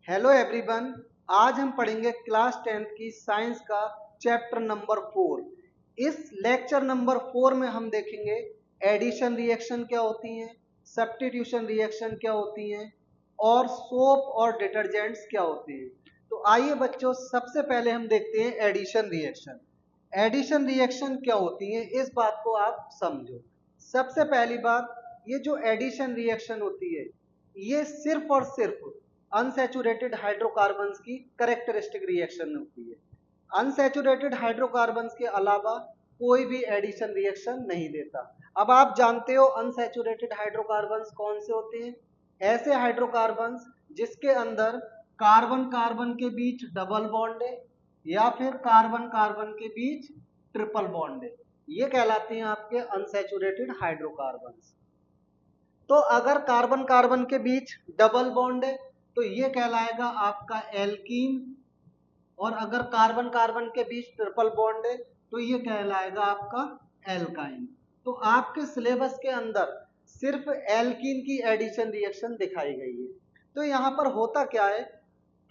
Hello everyone. आज हम पढ़ेंगे क्लास 10th की साइंस का चैप्टर नंबर 4। इस लेक्चर नंबर 4 में हम देखेंगे एडिशन रिएक्शन क्या होती हैं, सब्स्टिट्यूशन रिएक्शन क्या होती हैं और सोप और डिटर्जेंट्स क्या होते हैं। तो आइए बच्चों, सबसे पहले हम देखते हैं एडिशन रिएक्शन। एडिशन रिएक्शन क्या होती है, इस बात को आप समझो। सबसे पहली बात, ये जो एडिशन रिएक्शन होती है ये सिर्फ और सिर्फ अनसैचुरेटेड हाइड्रोकार्बन्स की कैरेक्टरिस्टिक रिएक्शन होती है। अनसैचुरेटेड हाइड्रोकार्बन्स के अलावा कोई भी एडिशन रिएक्शन नहीं देता। अब आप जानते हो अनसैचुरेटेड हाइड्रोकार्बन्स कौन से होते हैं। ऐसे हाइड्रोकार्बन्स जिसके अंदर कार्बन कार्बन के बीच डबल बॉन्ड है या फिर कार्बन कार्बन के बीच ट्रिपल बॉन्ड है, ये कहलाते हैं आपके अनसैचुरेटेड हाइड्रोकार्बन्स। तो अगर कार्बन कार्बन के बीच डबल बॉन्ड है तो ये कहलाएगा आपका एल्कीन, और अगर कार्बन कार्बन के बीच ट्रिपल बॉन्ड है तो ये कहलाएगा आपका एल्काइन। तो आपके सिलेबस के अंदर सिर्फ एल्कीन की एडिशन रिएक्शन दिखाई गई है। तो यहाँ पर होता क्या है,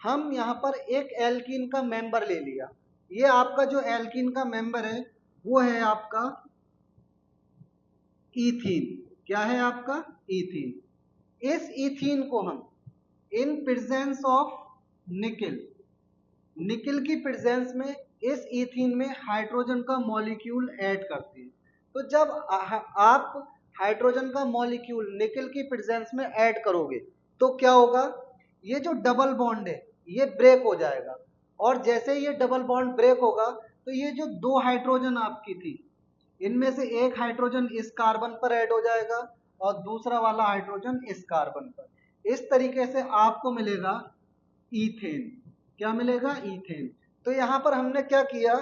हम यहाँ पर एक एल्कीन का मेंबर ले लिया। ये आपका जो एल्कीन का मेंबर है वो है आपका ईथीन। क्या है आपका? ईथीन। इस ईथीन को हम in presence of nickel, nickel की प्रेजेंस में इस ईथीन में हाइड्रोजन का मॉलिक्यूल ऐड करते हैं। तो जब आप हाइड्रोजन का मॉलिक्यूल निकिल की प्रेजेंस में ऐड करोगे तो क्या होगा, ये जो डबल बॉन्ड है ये ब्रेक हो जाएगा। और जैसे ये डबल बॉन्ड ब्रेक होगा तो ये जो दो हाइड्रोजन आपकी थी इनमें से एक हाइड्रोजन इस कार्बन पर ऐड हो जाएगा और दूसरा वाला हाइड्रोजन इस कार्बन पर। इस तरीके से आपको मिलेगा ईथेन। क्या मिलेगा? ईथेन। तो यहां पर हमने क्या किया,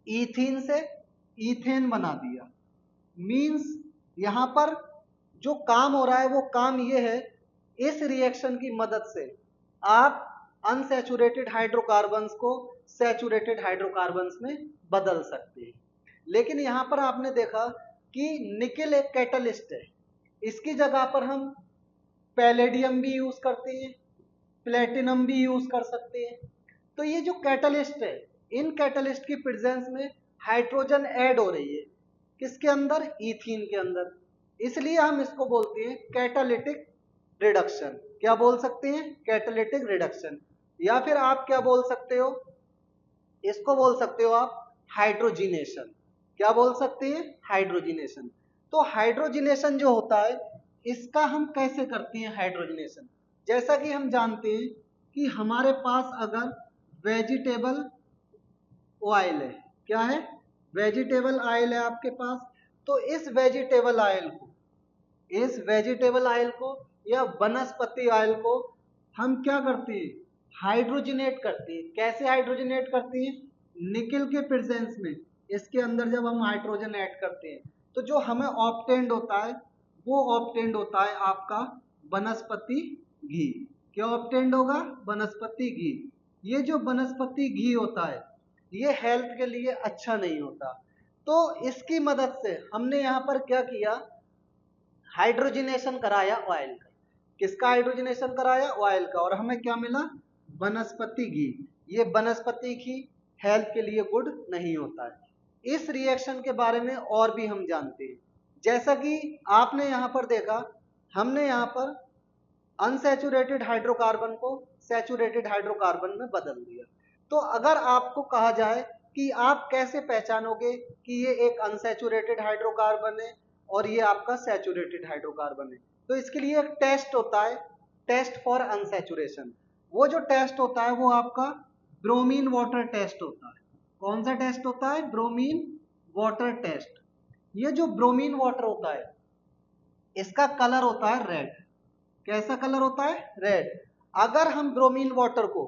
ईथीन से ईथेन बना दिया। मींस यहां पर जो काम हो रहा है वो काम ये है, इस रिएक्शन की मदद से आप अनसैचुरेटेड हाइड्रोकार्बन्स को सैचुरेटेड हाइड्रोकार्बन्स में बदल सकते हैं। लेकिन यहां पर आपने देखा कि निकेल एक कैटलिस्ट है, इसकी जगह पर हम पैलेडियम भी यूज करते हैं, प्लेटिनम भी यूज कर सकते हैं। तो ये जो कैटलिस्ट है, इन कैटलिस्ट की प्रेजेंस में हाइड्रोजन ऐड हो रही है किसके अंदर? ईथीन के अंदर। इसलिए हम इसको बोलते हैं कैटालिटिक रिडक्शन। क्या बोल सकते हैं? Catalytic reduction. या फिर आप क्या बोल सकते हो, इसको बोल सकते हो आप हाइड्रोजिनेशन। क्या बोल सकते हैं? हाइड्रोजिनेशन। तो हाइड्रोजिनेशन जो होता है इसका हम कैसे करते हैं हाइड्रोजिनेशन? जैसा कि हम जानते हैं कि हमारे पास अगर वेजिटेबल ऑयल है, क्या है? वेजिटेबल ऑयल है आपके पास। तो इस वेजिटेबल ऑयल को या वनस्पति ऑयल को हम क्या करते हैं? हाइड्रोजनेट करते हैं। कैसे हाइड्रोजनेट करते हैं? निकिल के प्रेजेंस में इसके अंदर जब हम हाइड्रोजन ऐड करते हैं तो जो हमें ऑब्टेन्ड होता है वो ऑब्टेन्ड होता है आपका वनस्पति घी। क्या ऑब्टेन्ड होगा? वनस्पति घी। ये जो वनस्पति घी होता है ये हेल्थ के लिए अच्छा नहीं होता। तो इसकी मदद से हमने यहाँ पर क्या किया, हाइड्रोजिनेशन कराया ऑयल का। किसका हाइड्रोजिनेशन कराया? ऑयल का। और हमें क्या मिला? वनस्पति घी। ये वनस्पति घी हेल्थ के लिए गुड नहीं होता है। इस रिएक्शन के बारे में और भी हम जानते हैं। जैसा कि आपने यहाँ पर देखा, हमने यहाँ पर अनसैचुरेटेड हाइड्रोकार्बन को सैचुरेटेड हाइड्रोकार्बन में बदल दिया। तो अगर आपको कहा जाए कि आप कैसे पहचानोगे कि ये एक अनसैचुरेटेड हाइड्रोकार्बन है और ये आपका सैचुरेटेड हाइड्रोकार्बन है, तो इसके लिए एक टेस्ट होता है, टेस्ट फॉर अनसैचुरेशन। वो जो टेस्ट होता है वो आपका ब्रोमीन वाटर टेस्ट होता है। कौन सा टेस्ट होता है? Bromine water test. ये जो ब्रोमीन वाटर होता है इसका कलर होता है रेड। कैसा कलर होता है? रेड। अगर हम ब्रोमीन वाटर को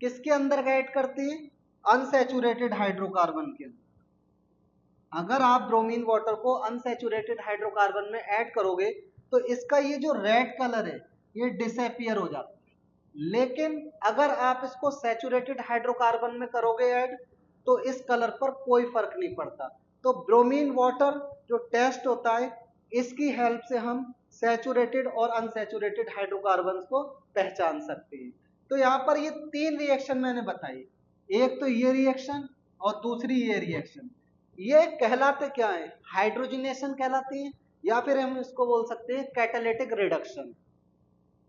किसके अंदर ऐड करते हैं? अनसैचुरेटेड हाइड्रोकार्बन के अंदर। अगर आप ब्रोमीन वाटर को अनसैचुरेटेड हाइड्रोकार्बन में ऐड करोगे तो इसका ये जो रेड कलर है ये डिसअपियर हो जाता है। लेकिन अगर आप इसको सैचुरेटेड हाइड्रोकार्बन में करोगे ऐड तो इस कलर पर कोई फर्क नहीं पड़ता। तो ब्रोमीन वाटर जो टेस्ट होता है इसकी हेल्प से हम सैचुरेटेड और अनसैचुरेटेड हाइड्रोकार्बन्स को पहचान सकते हैं। तो यहाँ पर ये 3 रिएक्शन मैंने बताई, एक तो ये रिएक्शन और दूसरी ये रिएक्शन। ये कहलाते क्या है? हाइड्रोजनेशन कहलाती है, या फिर हम इसको बोल सकते हैं कैटालिटिक रिडक्शन।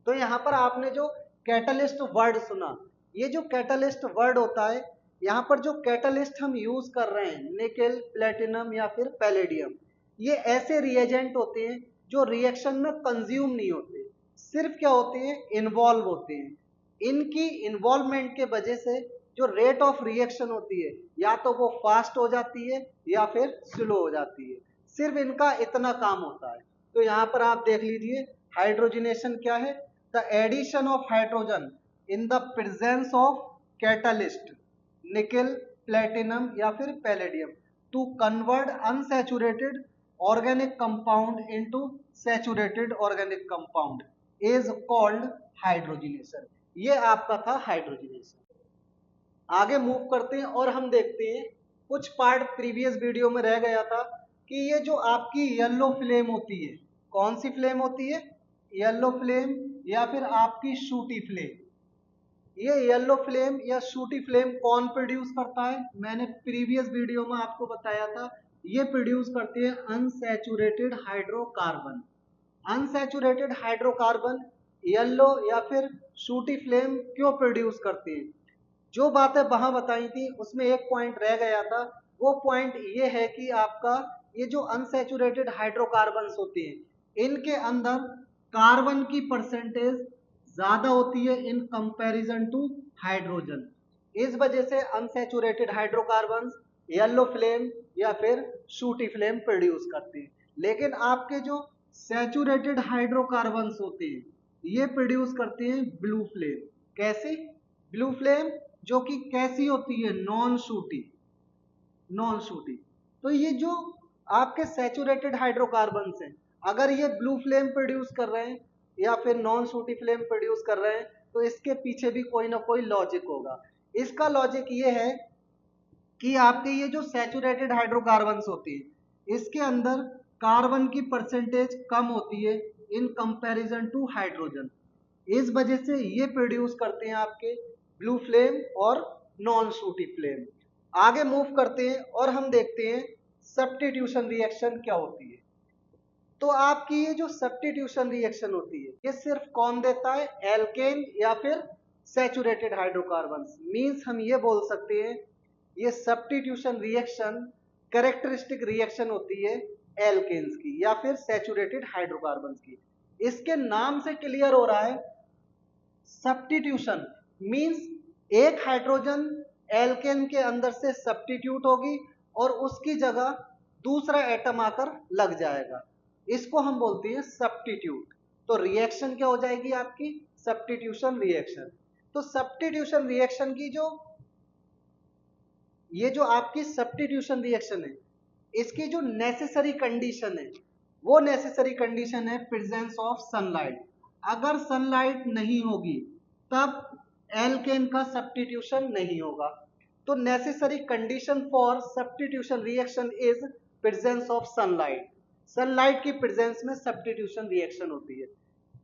तो यहाँ पर आपने जो कैटलिस्ट वर्ड सुना, ये जो कैटलिस्ट वर्ड होता है, यहाँ पर जो कैटलिस्ट हम यूज कर रहे हैं, निकेल, प्लेटिनम या फिर पैलेडियम, ये ऐसे रिएजेंट होते हैं जो रिएक्शन में कंज्यूम नहीं होते, सिर्फ क्या होते हैं? इन्वॉल्व होते हैं। इनकी इन्वॉल्वमेंट के वजह से जो रेट ऑफ रिएक्शन होती है, या तो वो फास्ट हो जाती है या फिर स्लो हो जाती है, सिर्फ इनका इतना काम होता है। तो यहाँ पर आप देख लीजिए, हाइड्रोजनेशन क्या है? The addition of hydrogen in the presence of catalyst, nickel, platinum या फिर palladium, to convert unsaturated organic compound into saturated organic compound is called hydrogenation. ये आपका था हाइड्रोजनेशन। आगे मूव करते हैं और हम देखते हैं, कुछ पार्ट प्रीवियस वीडियो में रह गया था कि ये जो आपकी येलो फ्लेम होती है, कौन सी फ्लेम होती है? येलो फ्लेम या फिर आपकी शूटी फ्लेम। ये येलो फ्लेम या शूटी फ्लेम कौन प्रोड्यूस करता है? मैंने प्रीवियस वीडियो में आपको बताया था, ये प्रोड्यूस करते हैं unsaturated hydrocarbon. Unsaturated hydrocarbon yellow या फिर शूटी फ्लेम क्यों प्रोड्यूस करते हैं? जो बातें वहां बताई थी उसमें एक पॉइंट रह गया था, वो पॉइंट ये है कि आपका ये जो अनसैचुरेटेड हाइड्रोकार्बन्स होते हैं, इनके अंदर कार्बन की परसेंटेज ज्यादा होती है इन कंपैरिजन टू हाइड्रोजन। इस वजह से अनसैचुरेटेड हाइड्रोकार्बन्स येलो फ्लेम या फिर शूटी फ्लेम प्रोड्यूस करते हैं। लेकिन आपके जो सैचुरेटेड हाइड्रोकार्बन्स होते हैं, ये प्रोड्यूस करते हैं ब्लू फ्लेम। कैसे? ब्लू फ्लेम जो कि कैसी होती है? Non sooty. Non sooty. तो ये जो आपके सैचुरेटेड हाइड्रोकार्बन्स हैं, अगर ये ब्लू फ्लेम प्रोड्यूस कर रहे हैं या फिर नॉन शूटी फ्लेम प्रोड्यूस कर रहे हैं, तो इसके पीछे भी कोई ना कोई लॉजिक होगा। इसका लॉजिक ये है कि आपके ये जो सैचुरेटेड हाइड्रोकार्बन्स होती है, इसके अंदर कार्बन की परसेंटेज कम होती है इन कंपैरिजन टू हाइड्रोजन। इस वजह से ये प्रोड्यूस करते हैं आपके ब्लू फ्लेम और नॉन शूटी फ्लेम। आगे मूव करते हैं और हम देखते हैं सब्स्टिट्यूशन रिएक्शन क्या होती है। तो आपकी ये जो सब्स्टिट्यूशन रिएक्शन होती है, ये सिर्फ कौन देता है? एल्केन या फिर सैचुरेटेड हाइड्रोकार्बन्स। मींस हम ये बोल सकते हैं, ये सब्स्टिट्यूशन रिएक्शन कैरेक्टरिस्टिक रिएक्शन होती है एल्केन्स की या फिर सैचुरेटेड हाइड्रोकार्बन्स की। इसके नाम से क्लियर हो रहा है, सब्स्टिट्यूशन मींस एक हाइड्रोजन एल्केन के अंदर से सब्स्टिट्यूट होगी और उसकी जगह दूसरा एटम आकर लग जाएगा, इसको हम बोलते हैं सब्स्टिट्यूट। तो रिएक्शन क्या हो जाएगी आपकी? Substitution reaction. तो सब्स्टिट्यूशन रिएक्शन की जो ये जो आपकी सब्स्टिट्यूशन रिएक्शन है, इसकी जो नेसेसरी कंडीशन है, वो नेसेसरी कंडीशन है प्रेजेंस ऑफ सनलाइट। अगर सनलाइट नहीं होगी तब एल्केन का सब्स्टिट्यूशन नहीं होगा। तो necessary condition for substitution reaction is presence of sunlight. Sunlight की प्रेजेंस में सब्स्टिट्यूशन रिएक्शन होती है।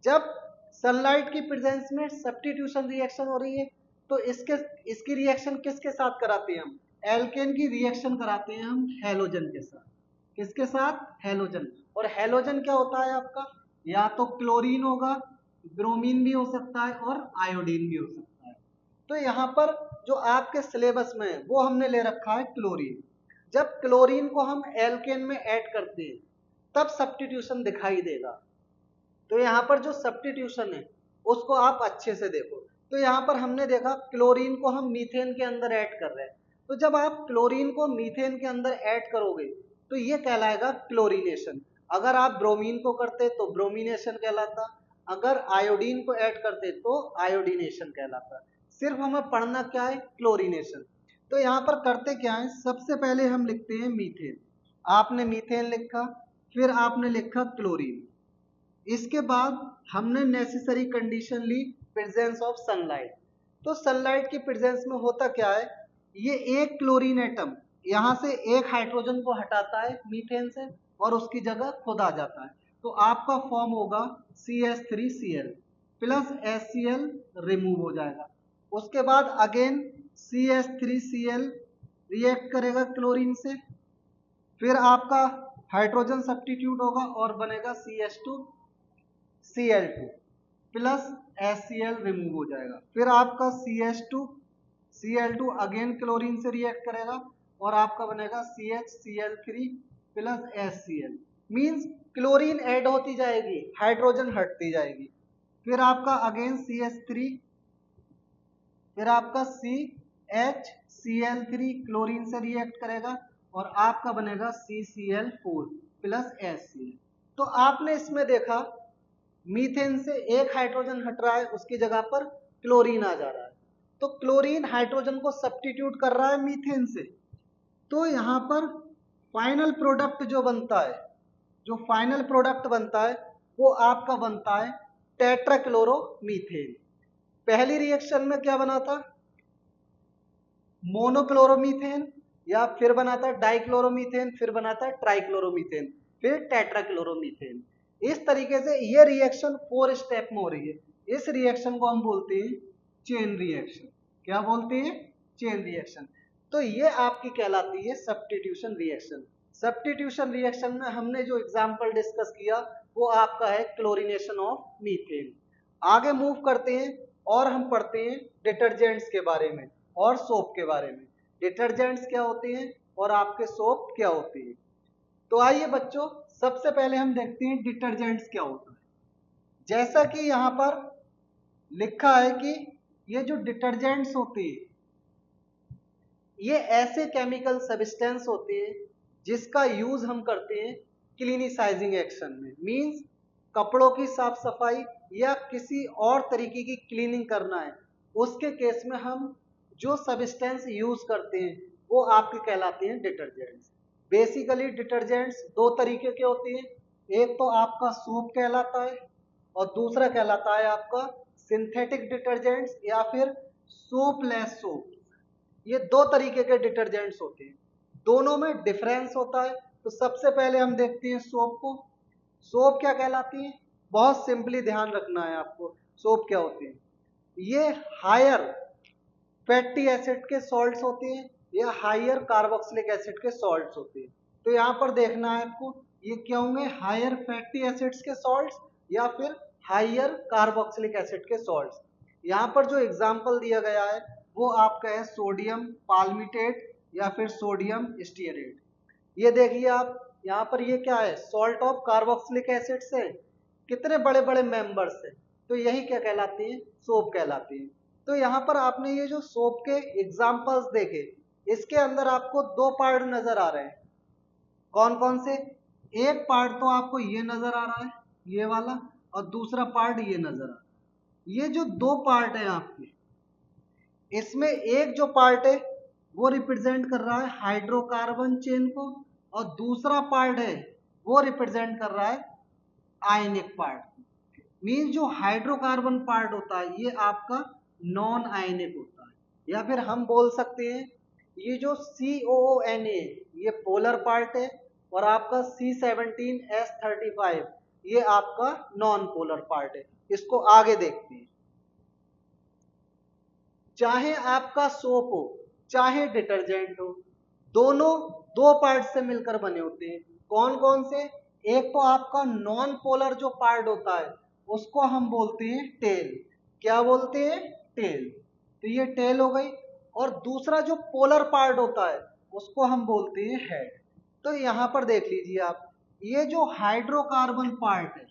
जब सनलाइट की प्रेजेंस में सब्स्टिट्यूशन रिएक्शन हो रही है, तो इसकी रिएक्शन किसके साथ कराते हैं हम? एल्केन की रिएक्शन कराते हैं हम हैलोजन के साथ। किसके साथ? हैलोजन। और हैलोजन क्या होता है आपका? या तो क्लोरीन होगा, ब्रोमीन भी हो सकता है और आयोडीन भी हो सकता है। तो यहाँ पर जो आपके सिलेबस में है वो हमने ले रखा है क्लोरीन। जब क्लोरीन को हम एल्केन में ऐड करते हैं तब सब्स्टिट्यूशन दिखाई देगा। तो यहाँ पर जो सब्स्टिट्यूशन है उसको आप अच्छे से देखो। तो यहाँ पर हमने देखा क्लोरीन को हम मीथेन के अंदर ऐड कर रहे हैं। तो जब आप क्लोरीन को मीथेन के अंदर ऐड करोगे तो ये कहलाएगा क्लोरीनेशन। अगर आप ब्रोमीन को करते तो ब्रोमिनेशन कहलाता, अगर आयोडीन को ऐड करते तो आयोडीनेशन कहलाता। सिर्फ हमें पढ़ना क्या है? क्लोरीनेशन। तो यहाँ पर करते क्या है, सबसे पहले हम लिखते हैं मीथेन। आपने मीथेन लिखा, फिर आपने लिखा क्लोरीन। इसके बाद हमने नेसेसरी कंडीशन ली प्रेजेंस ऑफ सनलाइट। तो सनलाइट की प्रेजेंस में होता क्या है, ये एक क्लोरीन एटम यहाँ से एक हाइड्रोजन को हटाता है मीथेन से और उसकी जगह खुद आ जाता है। तो आपका फॉर्म होगा CH3Cl प्लस HCl रिमूव हो जाएगा। उसके बाद अगेन CH3Cl रिएक्ट करेगा क्लोरीन से, फिर आपका हाइड्रोजन सब्स्टिट्यूट होगा और बनेगा CH2Cl2 प्लस HCl रिमूव हो जाएगा। फिर आपका CH2Cl2 अगेन क्लोरीन से रिएक्ट करेगा और आपका बनेगा CHCl3 plus HCl। Means chlorine add होती जाएगी, हाइड्रोजन हटती जाएगी। फिर आपका अगेन CH3, फिर आपका CHCl3 क्लोरीन से रिएक्ट करेगा और आपका बनेगा CCl4 प्लस HCl। तो आपने इसमें देखा मीथेन से एक हाइड्रोजन हट रहा है, उसकी जगह पर क्लोरीन आ जा रहा है। तो क्लोरीन हाइड्रोजन को सब्स्टिट्यूट कर रहा है मीथेन से। तो यहाँ पर फाइनल प्रोडक्ट जो बनता है, जो फाइनल प्रोडक्ट बनता है वो आपका बनता है टेट्राक्लोरोमीथेन। पहली रिएक्शन में क्या बना था? मोनोक्लोरोमीथेन, या फिर बना था डाइक्लोरोमीथेन, फिर बना था ट्राइक्लोरोमीथेन, फिर टेट्राक्लोरोमीथेन। इस तरीके से ये रिएक्शन 4 स्टेप में हो रही है। इस रिएक्शन को हम बोलते हैं चेन रिएक्शन। क्या बोलते हैं? Chain reaction. तो ये आपकी कहलाती है सब्स्टिट्यूशन रिएक्शन। सब्स्टिट्यूशन रिएक्शन में हमने जो एग्जांपल डिस्कस किया वो आपका है क्लोरीनेशन ऑफ मीथेन। आगे मूव करते हैं और हम पढ़ते हैं डिटर्जेंट्स के बारे में और सोप के बारे में। डिटर्जेंट्स क्या होते हैं और आपके सोप क्या होते हैं। तो आइए बच्चों, सबसे पहले हम देखते हैं डिटर्जेंट्स क्या होता है। जैसा कि यहाँ पर लिखा है कि ये जो डिटर्जेंट्स होते हैं ये ऐसे केमिकल सब्सटेंस होते हैं जिसका यूज हम करते हैं क्लीनिसाइजिंग एक्शन में। मींस कपड़ों की साफ सफाई या किसी और तरीके की क्लीनिंग करना है, उसके केस में हम जो सब्सटेंस यूज करते हैं वो आपके कहलाते हैं डिटर्जेंट्स। बेसिकली डिटर्जेंट्स दो तरीके के होते हैं, एक तो आपका सोप कहलाता है और दूसरा कहलाता है आपका सिंथेटिक डिटर्जेंट्स या फिर सोपलेस सोप। ये दो तरीके के डिटर्जेंट्स होते हैं, दोनों में डिफरेंस होता है। तो सबसे पहले हम देखते हैं सोप को। सोप क्या कहलाती है? बहुत सिंपली ध्यान रखना है आपको, सोप क्या होती है। ये हायर फैटी एसिड के सॉल्ट्स होते हैं या हायर कार्बोक्सिलिक एसिड के सॉल्ट्स होते हैं। तो यहाँ पर देखना है आपको, ये क्या होंगे? हायर फैटी एसिड्स के सॉल्ट्स या फिर हायर कार्बोक्सिलिक एसिड के सॉल्ट्स। यहाँ पर जो एग्जाम्पल दिया गया है वो आपका है सोडियम पाल्मिटेट या फिर सोडियम स्टीयरेट। ये देखिए आप, यहाँ पर ये क्या है? सॉल्ट ऑफ कार्बोक्सिलिक एसिड से कितने बड़े बड़े मेंबर्स है, तो यही क्या कहलाती है? सोप कहलाती है। तो यहाँ पर आपने ये जो सोप के एग्जाम्पल्स देखे, इसके अंदर आपको दो पार्ट नजर आ रहे हैं। कौन कौन से? एक पार्ट तो आपको ये नजर आ रहा है, ये वाला, और दूसरा पार्ट ये नजर आ रहा है। ये जो दो पार्ट है आपके, इसमें एक जो पार्ट है वो रिप्रेजेंट कर रहा है हाइड्रोकार्बन चेन को और दूसरा पार्ट है वो रिप्रेजेंट कर रहा है आयनिक पार्ट। मीन्स जो हाइड्रोकार्बन पार्ट होता है ये आपका नॉन आयनिक होता है, या फिर हम बोल सकते हैं ये जो COONA ये पोलर पार्ट है और आपका C17H35 ये आपका नॉन पोलर पार्ट है। इसको आगे देखते हैं। चाहे आपका सोप हो चाहे डिटर्जेंट हो, दोनों दो पार्ट से मिलकर बने होते हैं। कौन कौन से? एक तो आपका नॉन पोलर जो पार्ट होता है उसको हम बोलते हैं टेल। क्या बोलते हैं? टेल। तो ये टेल हो गई। और दूसरा जो पोलर पार्ट होता है उसको हम बोलते हैं हेड। तो यहाँ पर देख लीजिए आप, ये जो हाइड्रोकार्बन पार्ट है,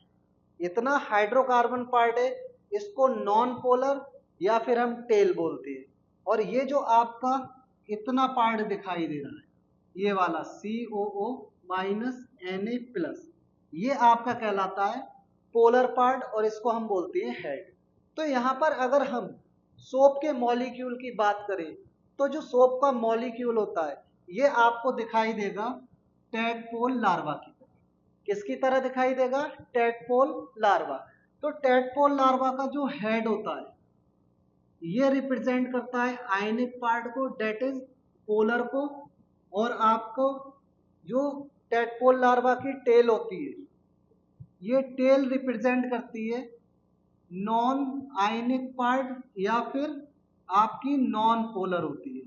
इतना हाइड्रोकार्बन पार्ट है, इसको नॉन पोलर या फिर हम टेल बोलते हैं। और ये जो आपका इतना पार्ट दिखाई दे रहा है, ये वाला COO -Na प्लस, ये आपका कहलाता है पोलर पार्ट और इसको हम बोलते हैं हेड। तो यहाँ पर अगर हम सोप के मॉलिक्यूल की बात करें तो जो सोप का मॉलिक्यूल होता है ये आपको दिखाई देगा टैडपोल लार्वा की तरह। किसकी तरह दिखाई देगा? Tadpole larva. तो टैडपोल लार्वा का जो हेड होता है ये रिप्रेजेंट करता है आयनिक पार्ट को, डेट इज पोलर को। और आपको जो टैडपोल लार्वा की टेल होती है ये टेल रिप्रेजेंट करती है नॉन आयनिक पार्ट या फिर आपकी नॉन पोलर होती है।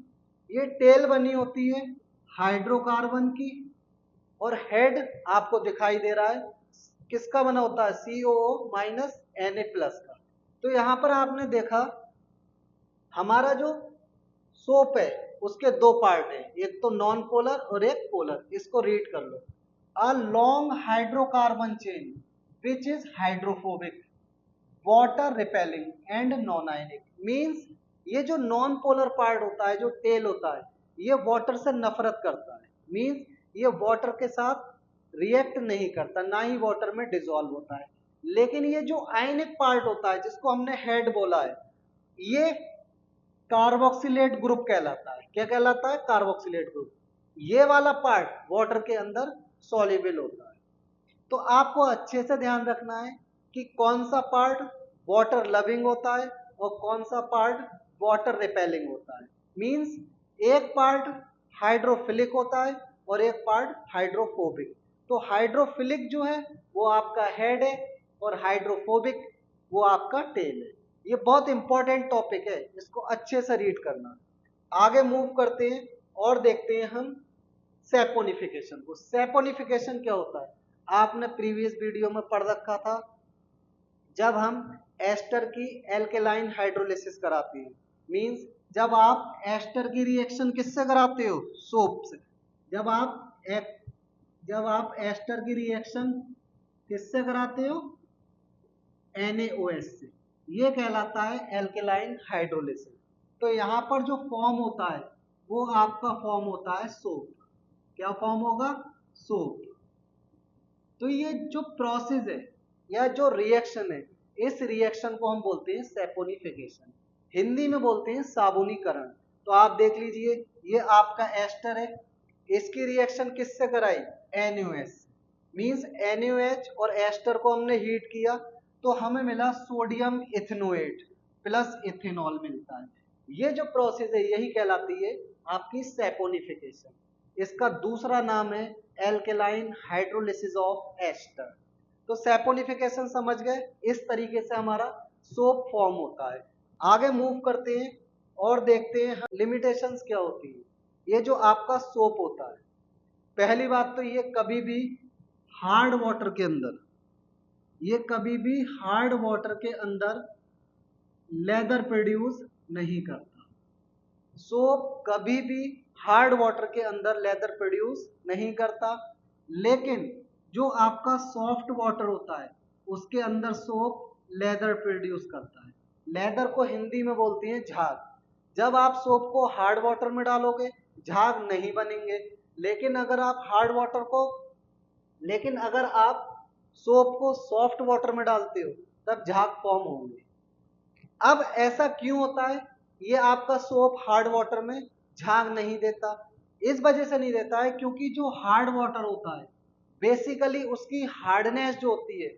ये टेल बनी होती है हाइड्रोकार्बन की, और हेड आपको दिखाई दे रहा है किसका बना होता है, COO माइनस Na प्लस का। तो यहां पर आपने देखा हमारा जो सोप है उसके दो पार्ट है, एक तो नॉन पोलर और एक पोलर। इसको रीड कर लो। A long hydrocarbon chain which is hydrophobic, water repelling and non ionic. Means ये जो नॉन पोलर पार्ट होता है, जो टेल होता है, ये वाटर से नफरत करता है। मीन्स ये वाटर के साथ रिएक्ट नहीं करता, ना ही वाटर में डिजोल्व होता है। लेकिन ये जो आयनिक पार्ट होता है जिसको हमने हेड बोला है, ये कार्बोक्सिलेट ग्रुप कहलाता है। क्या कहलाता है? Carboxylate group. ये वाला पार्ट वाटर के अंदर सॉल्युबल होता है। तो आपको अच्छे से ध्यान रखना है कि कौन सा पार्ट वाटर लविंग होता है और कौन सा पार्ट वाटर रिपेलिंग होता है। मींस एक पार्ट हाइड्रोफिलिक होता है और एक पार्ट हाइड्रोफोबिक। तो हाइड्रोफिलिक जो है वो आपका हेड है और हाइड्रोफोबिक वो आपका टेल है। ये बहुत इंपॉर्टेंट टॉपिक है, इसको अच्छे से रीड करना। आगे मूव करते हैं और देखते हैं हम सेपोनिफिकेशन को। सेपोनिफिकेशन क्या होता है? आपने प्रीवियस वीडियो में पढ़ रखा था, जब हम एस्टर की एल्केलाइन हाइड्रोलिसिस कराते हैं। मींस जब आप एस्टर की रिएक्शन किससे कराते हो? सोप से। जब आप एस्टर की रिएक्शन किससे कराते हो? NaOH से। ये कहलाता है एल्केलाइन हाइड्रोलिसिस। तो यहाँ पर जो फॉर्म होता है वो आपका फॉर्म होता है सोप। क्या फॉर्म होगा? सोप। तो ये जो प्रोसेस है या जो रिएक्शन है, इस रिएक्शन को हम बोलते हैं सेपोनिफिकेशन। हिंदी में बोलते हैं साबुनीकरण। तो आप देख लीजिए, ये आपका एस्टर है, इसकी रिएक्शन किससे कराई? NaOH। मींस NaOH और एस्टर को हमने हीट किया तो हमें मिला सोडियम इथेनोएट प्लस इथेनॉल मिलता है। ये जो प्रोसेस है यही कहलाती है आपकी सेपोनिफिकेशन। इसका दूसरा नाम है एल्केलाइन हाइड्रोलिसिस ऑफ एस्टर। तो सेपोनिफिकेशन समझ गए, इस तरीके से हमारा सोप फॉर्म होता है। आगे मूव करते हैं और देखते हैं लिमिटेशंस क्या होती है। ये जो आपका सोप होता है, पहली बात तो ये कभी भी हार्ड वाटर के अंदर, ये कभी भी हार्ड वाटर के अंदर लेदर प्रोड्यूस नहीं करता। सोप कभी भी हार्ड वाटर के अंदर लेदर प्रोड्यूस नहीं करता। लेकिन जो आपका सॉफ्ट वाटर होता है उसके अंदर सोप लेदर प्रोड्यूस करता है। लेदर को हिंदी में बोलते हैं झाग। जब आप सोप को हार्ड वाटर में डालोगे झाग नहीं बनेंगे, लेकिन अगर आप सोप को सॉफ्ट वाटर में डालते हो तब झाग फॉर्म होंगे। अब ऐसा क्यों होता है? ये आपका सोप हार्ड वाटर में झाग नहीं देता। इस वजह से नहीं देता है क्योंकि जो हार्ड वाटर होता है बेसिकली उसकी हार्डनेस जो होती है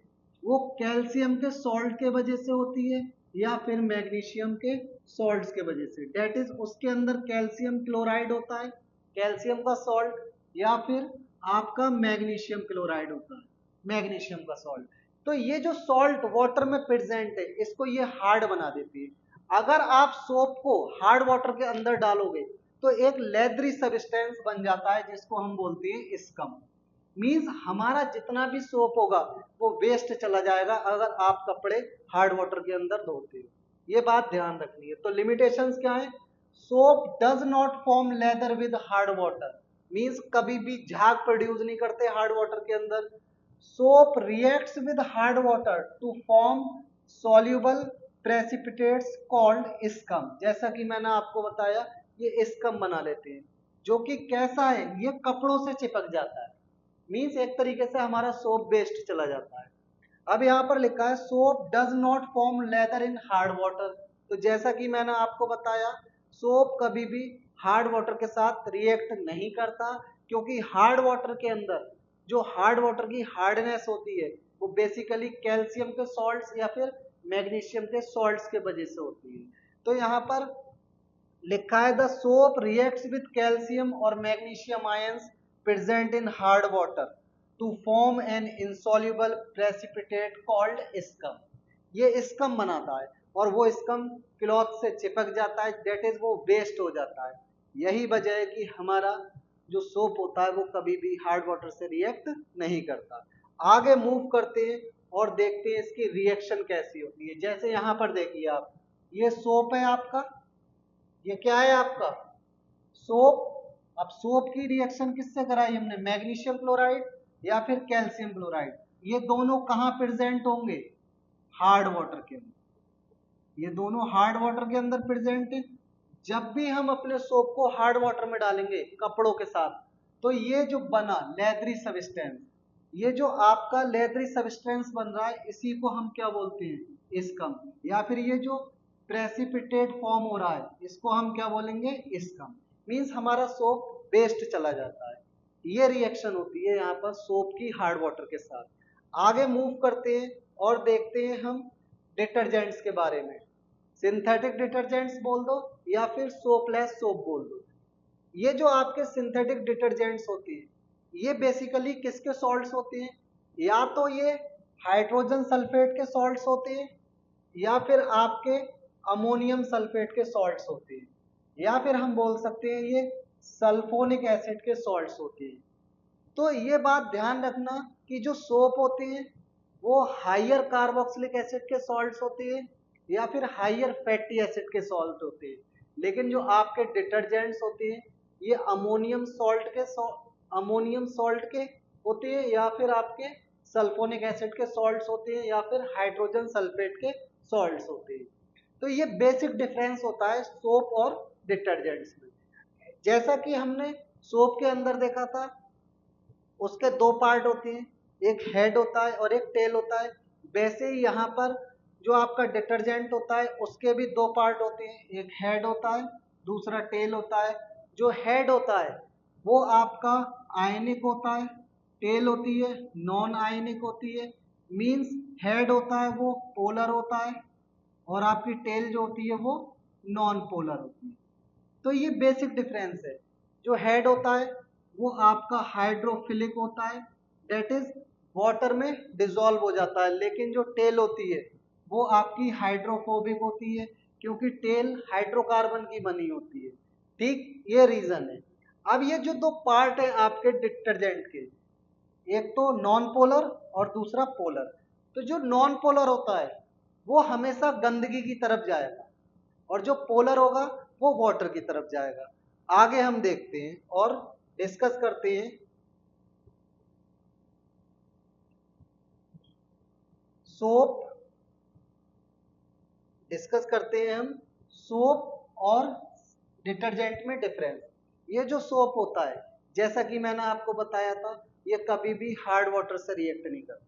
वो कैल्शियम के सॉल्ट के वजह से होती है या फिर मैग्नीशियम के सॉल्ट्स के वजह से। डेट इज उसके अंदर कैल्शियम क्लोराइड होता है, कैल्शियम का सॉल्ट, या फिर आपका मैग्नीशियम क्लोराइड होता है, मैग्नीशियम का सॉल्ट। तो ये जो सॉल्ट वाटर में प्रेजेंट है इसको ये हार्ड बना देती है। अगर आप सोप को हार्ड वाटर के अंदर डालोगे तो एक लेदरी सब्सटेंस बन जाता है जिसको हम बोलते हैं स्कम। मींस हमारा जितना भी सोप होगा वो वेस्ट चला जाएगा अगर आप कपड़े हार्ड वाटर के अंदर धोते हो। ये बात ध्यान रखनी है। तो लिमिटेशंस क्या है? Soap does not form lather with hard water. Means कभी भी झाग प्रोड्यूस नहीं करते हार्ड वाटर के अंदर। Soap reacts with hard water to form soluble precipitates called scum. जैसा कि मैंने आपको बताया ये स्कम बना लेते हैं, जो कि कैसा है, ये कपड़ों से चिपक जाता है। मीन्स एक तरीके से हमारा सोप वेस्ट चला जाता है। अब यहाँ पर लिखा है soap does not form lather in hard water. तो जैसा कि मैंने आपको बताया सोप कभी भी हार्ड वाटर के साथ रिएक्ट नहीं करता, क्योंकि हार्ड वाटर के अंदर जो हार्ड वाटर की हार्डनेस होती है वो बेसिकली कैल्शियम के सॉल्ट्स या फिर मैग्नीशियम के सॉल्ट्स के वजह से होती है। तो यहाँ पर लिखा है the soap reacts with calcium और magnesium ions present in hard water to form an insoluble precipitate called scum. ये स्कम बनाता है और वो स्कम क्लॉथ से चिपक जाता है, दैट इज वो वेस्ट हो जाता है। यही वजह है कि हमारा जो सोप होता है वो कभी भी हार्ड वाटर से रिएक्ट नहीं करता। आगे मूव करते हैं और देखते हैं इसकी रिएक्शन कैसी होती है। जैसे यहाँ पर देखिए आप, ये सोप है आपका, ये क्या है आपका सोप। अब सोप की रिएक्शन किससे कराई हमने, मैग्नीशियम क्लोराइड या फिर कैल्शियम क्लोराइड। ये दोनों कहाँ प्रेजेंट होंगे, हार्ड वाटर के अंदर। ये दोनों हार्ड वाटर के अंदर प्रेजेंट है। जब भी हम अपने सोप को हार्ड वाटर में डालेंगे कपड़ों के साथ, तो ये जो बना लेदरी सबस्टेंस, ये जो आपका लेदरी सबस्टेंस बन रहा है, इसी को हम क्या बोलते हैं, स्कम। या फिर ये जो प्रेसिपिटेट फॉर्म हो रहा है, इसको हम क्या बोलेंगे, स्कम। मीन्स हमारा सोप वेस्ट चला जाता है। ये रिएक्शन होती है यहाँ पर सोप की हार्ड वाटर के साथ। आगे मूव करते हैं और देखते हैं हम डिटर्जेंट्स के बारे में। सिंथेटिक डिटर्जेंट्स बोल दो या फिर सोपलेस सोप बोल दो। ये जो आपके सिंथेटिक डिटर्जेंट्स होते हैं, ये बेसिकली किसके सॉल्ट्स होते हैं, या तो ये हाइड्रोजन सल्फेट के सॉल्ट्स होते हैं, या फिर आपके अमोनियम सल्फेट के सॉल्ट्स होते हैं, या फिर हम बोल सकते हैं ये सल्फोनिक एसिड के सॉल्ट्स होते हैं। तो ये बात ध्यान रखना कि जो सोप होते हैं वो हाइयर कार्बोक्सिलिक एसिड के सॉल्ट्स होते हैं या फिर हाइयर फैटी एसिड के सॉल्ट होते हैं। लेकिन जो आपके डिटर्जेंट्स होते हैं ये अमोनियम सॉल्ट के होते हैं, या फिर आपके सल्फोनिक एसिड के सॉल्ट्स होते हैं, या फिर हाइड्रोजन सल्फेट के सॉल्ट्स होते हैं। तो ये बेसिक डिफरेंस होता है सोप और डिटर्जेंट्स में। जैसा कि हमने सोप के अंदर देखा था, उसके दो पार्ट होते हैं, एक हेड होता है और एक टेल होता है। वैसे ही यहाँ पर जो आपका डिटर्जेंट होता है उसके भी दो पार्ट होते हैं, एक हेड होता है, दूसरा टेल होता है। जो हेड होता है वो आपका आयनिक होता है, टेल होती है नॉन आयनिक होती है। मींस हेड होता है वो पोलर होता है और आपकी टेल जो होती है वो नॉन पोलर होती है। तो ये बेसिक डिफरेंस है। जो हेड होता है वो आपका हाइड्रोफिलिक होता है, डेट इज वाटर में डिजोल्व हो जाता है। लेकिन जो टेल होती है वो आपकी हाइड्रोफोबिक होती है, क्योंकि टेल हाइड्रोकार्बन की बनी होती है। ठीक, ये रीजन है। अब ये जो दो पार्ट है आपके डिटर्जेंट के, एक तो नॉन पोलर और दूसरा पोलर। तो जो नॉन पोलर होता है वो हमेशा गंदगी की तरफ जाएगा, और जो पोलर होगा वो वाटर की तरफ जाएगा। आगे हम देखते हैं और डिस्कस करते हैं सोप, डिस्कस करते हैं हम सोप और डिटर्जेंट में डिफरेंस। ये जो सोप होता है, जैसा कि मैंने आपको बताया था, ये कभी भी हार्ड वाटर से रिएक्ट नहीं करता।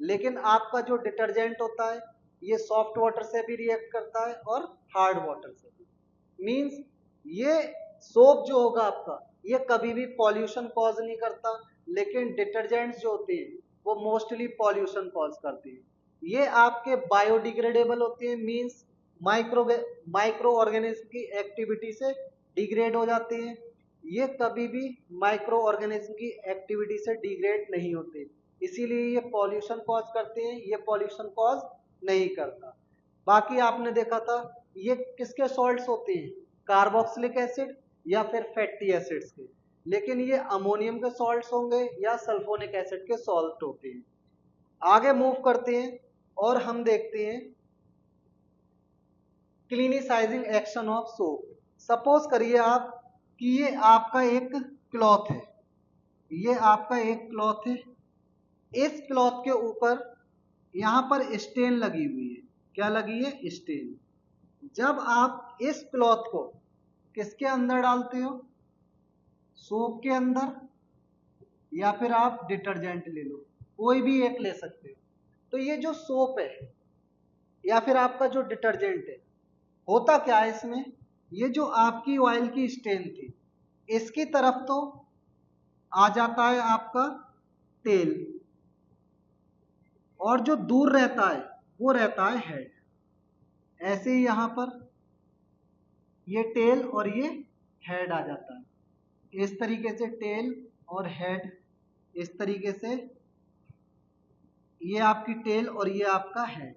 लेकिन आपका जो डिटर्जेंट होता है ये सॉफ्ट वाटर से भी रिएक्ट करता है और हार्ड वाटर से भी। मींस ये सोप जो होगा आपका ये कभी भी पॉल्यूशन कॉज नहीं करता, लेकिन डिटर्जेंट्स जो होते हैं वो मोस्टली पॉल्यूशन कॉज करते हैं। ये आपके बायोडिग्रेडेबल होते हैं, मींस माइक्रो माइक्रो ऑर्गेनिज्म की एक्टिविटी से डिग्रेड हो जाते हैं। ये कभी भी माइक्रो ऑर्गेनिज्म की एक्टिविटी से डिग्रेड नहीं होते, इसीलिए ये पॉल्यूशन कॉज करते हैं, ये पॉल्यूशन कॉज नहीं करता। बाकी आपने देखा था ये किसके सॉल्ट्स होते हैं, कार्बोक्सिलिक एसिड या फिर फैटी एसिड्स के। लेकिन ये अमोनियम के सॉल्ट्स होंगे या सल्फोनिक एसिड के सॉल्ट होते हैं। आगे मूव करते हैं और हम देखते हैं क्लीनिसाइजिंग एक्शन ऑफ सोप। सपोज करिए आप कि ये आपका एक क्लॉथ है, ये आपका एक क्लॉथ है। इस क्लॉथ के ऊपर यहाँ पर स्टेन लगी हुई है। क्या लगी है, स्टेन। जब आप इस क्लॉथ को किसके अंदर डालते हो, सोप के अंदर, या फिर आप डिटर्जेंट ले लो, कोई भी एक ले सकते हो। तो ये जो सोप है या फिर आपका जो डिटर्जेंट है, होता क्या है इसमें, ये जो आपकी ऑयल की स्टेन थी इसकी तरफ तो आ जाता है आपका तेल, और जो दूर रहता है वो रहता है हेड। ऐसे ही यहां पर ये टेल और ये हेड आ जाता है। इस तरीके से टेल और हेड इस तरीके से ये आपकी टेल और ये आपका हेड।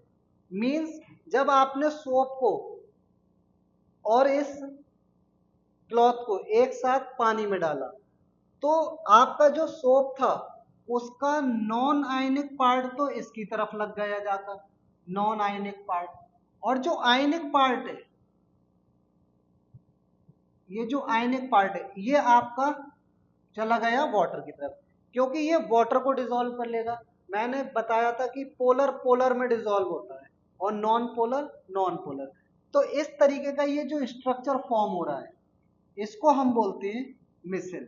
मीन्स जब आपने सोप को और इस क्लॉथ को एक साथ पानी में डाला तो आपका जो सोप था उसका नॉन आयनिक पार्ट तो इसकी तरफ लग गया जाकर, नॉन आयनिक पार्ट, और जो आयनिक पार्ट है, ये जो आयनिक पार्ट है ये आपका चला गया वाटर की तरफ, क्योंकि ये वाटर को डिसॉल्व कर लेगा। मैंने बताया था कि पोलर पोलर में डिसॉल्व होता है और नॉन पोलर नॉन पोलर। तो इस तरीके का ये जो स्ट्रक्चर फॉर्म हो रहा है इसको हम बोलते हैं मिसल।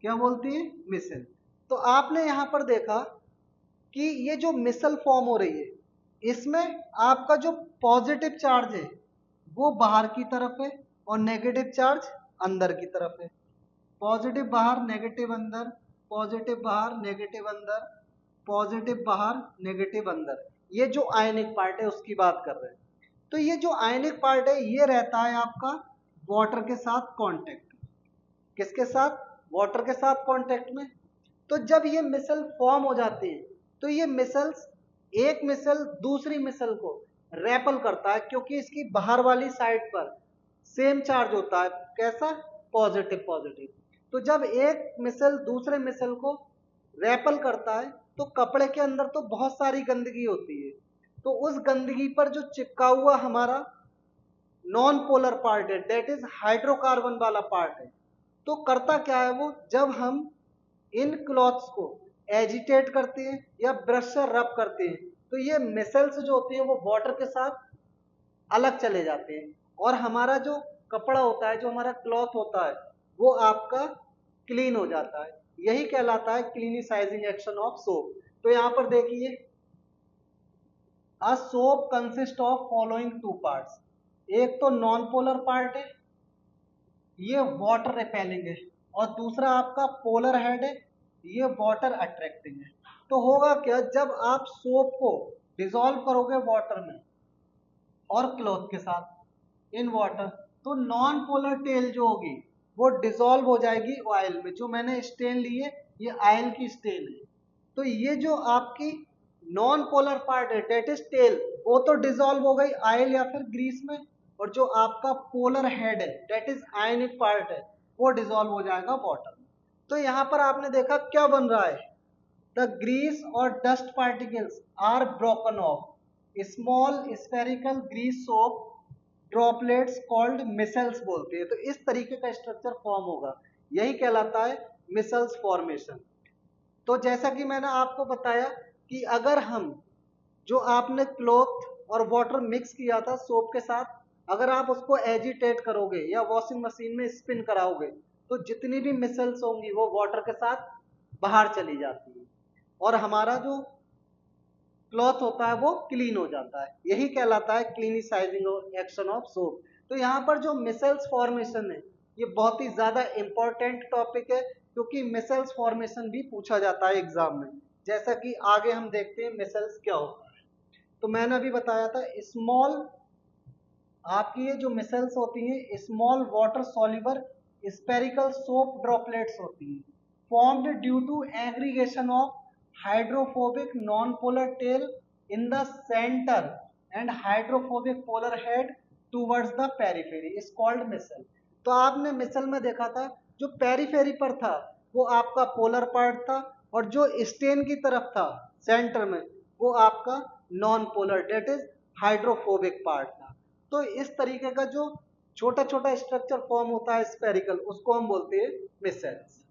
क्या बोलते हैं? मिसल। तो आपने यहां पर देखा कि ये जो मिसल फॉर्म हो रही है इसमें आपका जो पॉजिटिव चार्ज है वो बाहर की तरफ है और नेगेटिव चार्ज अंदर की तरफ है। पॉजिटिव बाहर नेगेटिव अंदर, पॉजिटिव बाहर नेगेटिव अंदर, पॉजिटिव बाहर नेगेटिव अंदर। ये जो आयनिक पार्ट है उसकी बात कर रहे हैं। तो ये जो आयनिक पार्ट है ये रहता है आपका वाटर के साथ कांटेक्ट। किसके साथ? वाटर के साथ कांटेक्ट में। तो जब ये मिसल फॉर्म हो जाती है तो ये मिसल्स, एक मिसल दूसरी मिसल को रेपल करता है, क्योंकि इसकी बाहर वाली साइड पर सेम चार्ज होता है। कैसा? Positive positive. तो जब एक मिसल दूसरे मिसल को रेपल करता है तो कपड़े के अंदर तो बहुत सारी गंदगी होती है, तो उस गंदगी पर जो चिपका हुआ हमारा नॉन पोलर पार्ट है, डेट इज हाइड्रोकार्बन वाला पार्ट है, तो करता क्या है वो, जब हम इन क्लॉथ्स को एजिटेट करते हैं या ब्रश से रब करते हैं तो ये मिसल्स जो होती है वो वाटर के साथ अलग चले जाते हैं और हमारा जो कपड़ा होता है, जो हमारा क्लॉथ होता है, वो आपका क्लीन हो जाता है। यही कहलाता है क्लीनिसाइजिंग एक्शन ऑफ सोप। तो यहां पर देखिए, a soap consist of following two parts. एक तो नॉन पोलर पार्ट है, ये वाटर रिपेलिंग है, और दूसरा आपका पोलर हेड है, ये वाटर अट्रैक्टिंग है। तो होगा क्या, जब आप सोप को डिसॉल्व करोगे वाटर में और क्लॉथ के साथ इन वाटर, तो नॉन पोलर टेल जो होगी वो डिसॉल्व हो जाएगी ऑयल में। जो मैंने स्टेन ली है ये ऑयल की स्टेन है। तो ये जो आपकी नॉन पोलर पार्ट है डेट इज टेल, वो तो डिसॉल्व हो गई ऑयल या फिर ग्रीस में, और जो आपका पोलर हेड है डेट इज आयनिक पार्ट है वो डिसॉल्व हो जाएगा वाटर में। तो यहाँ पर आपने देखा क्या बन रहा है, द ग्रीस और dust particles are broken off small spherical grease soap droplets called micelles बोलते हैं। तो इस तरीके का स्ट्रक्चर फॉर्म होगा, यही कहलाता है मिसल्स फॉर्मेशन। तो जैसा कि मैंने आपको बताया कि अगर हम, जो आपने क्लॉथ और वाटर मिक्स किया था सोप के साथ, अगर आप उसको एजिटेट करोगे या वॉशिंग मशीन में स्पिन कराओगे तो जितनी भी मिसल्स होंगी वो वाटर के साथ बाहर चली जाती है और हमारा जो क्लॉथ होता है वो क्लीन हो जाता है। यही कहलाता है क्लीनिसाइजिंग एक्शन ऑफ सोप। तो यहाँ पर जो मिसल्स फॉर्मेशन है ये बहुत ही ज्यादा इंपॉर्टेंट टॉपिक है, क्योंकि मिसल्स फॉर्मेशन भी पूछा जाता है एग्जाम में। जैसा कि आगे हम देखते हैं मिसल्स क्या होता है। तो मैंने अभी बताया था स्मॉल, आपकी ये जो मिसल्स होती हैं small water soluble spherical soap droplets होती हैं, formed due to aggregation of hydrophobic non polar tail in the center and hydrophobic polar head towards the periphery is called micelle. तो आपने मिसल में देखा था जो पेरिफेरी पर था वो आपका पोलर पार्ट था, और जो स्टेन की तरफ था सेंटर में वो आपका non polar that is hydrophobic part था। तो इस तरीके का जो छोटा छोटा स्ट्रक्चर फॉर्म होता है स्पेरिकल, उसको हम बोलते हैं मिसल्स।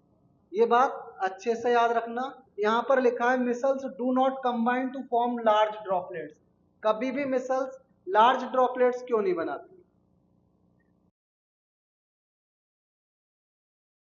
ये बात अच्छे से याद रखना। यहाँ पर लिखा है micelles do not combine to form large droplets. कभी भी मिसल्स लार्ज ड्रॉपलेट्स क्यों नहीं बनाती?